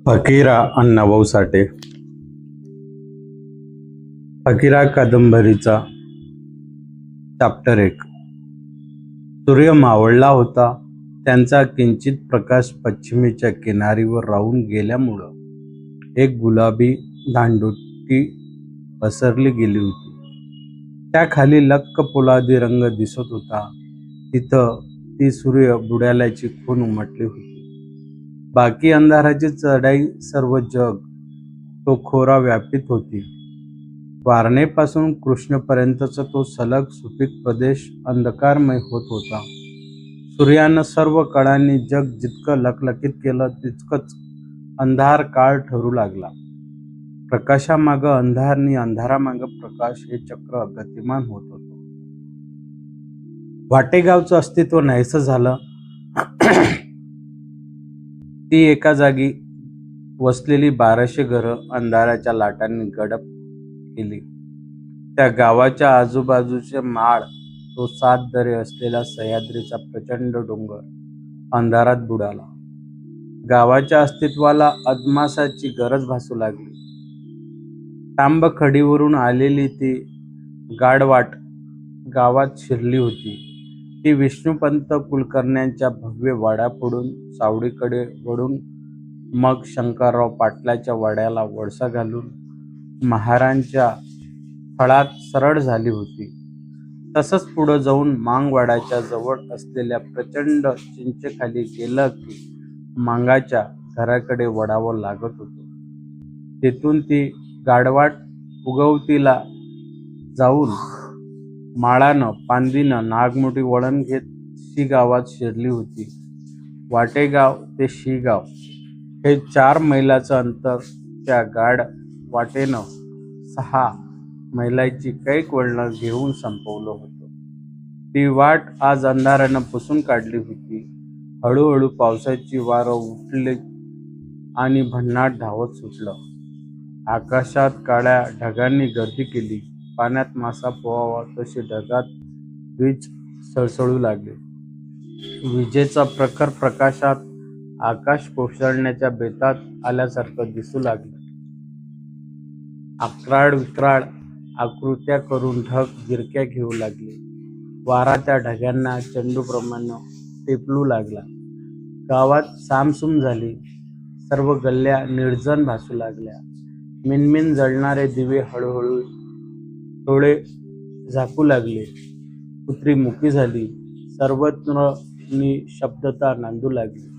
फकीरा अण्णाभाऊ साठे. फकीरा कादंबरीचा चॅप्टर 1. सूर्य मावळला होता. त्यांचा किंचित प्रकाश पश्चिमेच्या किनारीवर राहून गेल्यामुळं एक गुलाबी धांडुटी पसरली गेली होती. त्याखाली लख्ख पोलादी रंग दिसत होता. तिथं ती सूर्य बुडाल्याची खून उमटली होती. बाकी अंधाराची चढाई सर्व जग तो खोरा व्यापित होती. वारणेपासून कृष्णेपर्यंतचा तो सलग सुपीक प्रदेश अंधकारमय होत होता. सूर्यानं सर्व कडांनी जग जितकं लखलखीत केलं तितकंच अंधार काळ ठरू लागला. प्रकाशामागं अंधार नि अंधारामागं प्रकाश हे चक्र गतिमान होत होतं. वाटेगावचं अस्तित्व नाहीसं झालं. ती एका जागी वसलेली 1200 घरं अंधाराच्या लाटांनी गडप केली. त्या गावाच्या आजूबाजूचे माळ, तो 7 दरे असलेला सह्याद्रीचा प्रचंड डोंगर अंधारात बुडाला. गावाच्या अस्तित्वाला अदमासाची गरज भासू लागली. तांबखडीवरून आलेली ती गाडवाट गावात शिरली होती. ती विष्णुपंत कुलकर्ण्यांच्या भव्य वाड्यापुढून सावडीकडे वळून मग शंकरराव पाटलाच्या वाड्याला वळसा घालून महारांच्या फळात सरळ झाली होती. तसंच पुढं जाऊन मांगवाड्याच्या जवळ असलेल्या प्रचंड चिंचेखाली गेलं की मांगाच्या घराकडे वळावं लागत होतं. तिथून ती गाडवाट उगवतीला जाऊन माळानं पांदीनं नागमोठी वळण घेत शी-गावात शिरली होती. वाटेगाव ते शी-गाव हे 4 मैलाचं अंतर त्या गाड वाटेनं 6 मैलाची कैक वळणं घेऊन संपवलं होतं. ती वाट आज अंधारानं पुसून काढली होती. हळूहळू पावसाची वारं उठली आणि भन्नाट धावत सुटलं. आकाशात काळ्या ढगांनी गर्दी केली. पाण्यात मासा पोहावा तशी ढगात वीज सळसळू लागली. विजेचा प्रखर प्रकाशात आकाश कोसळण्याच्या बेतात आल्यासारखं दिसू लागलं. अक्राळ विक्राळ आकृत्या करून ढग गिरक्या घेऊ लागले. वारा त्या ढगांना चेंडूप्रमाणे टिपू लागला. गावात सामसूम झाली. सर्व गल्ल्या निर्जन भासू लागल्या. मिनमिन जळणारे दिवे हळूहळू डोळे झाकू लागले. कुत्री मुकी झाली. सर्वत्र निशब्दता नांदू लागली.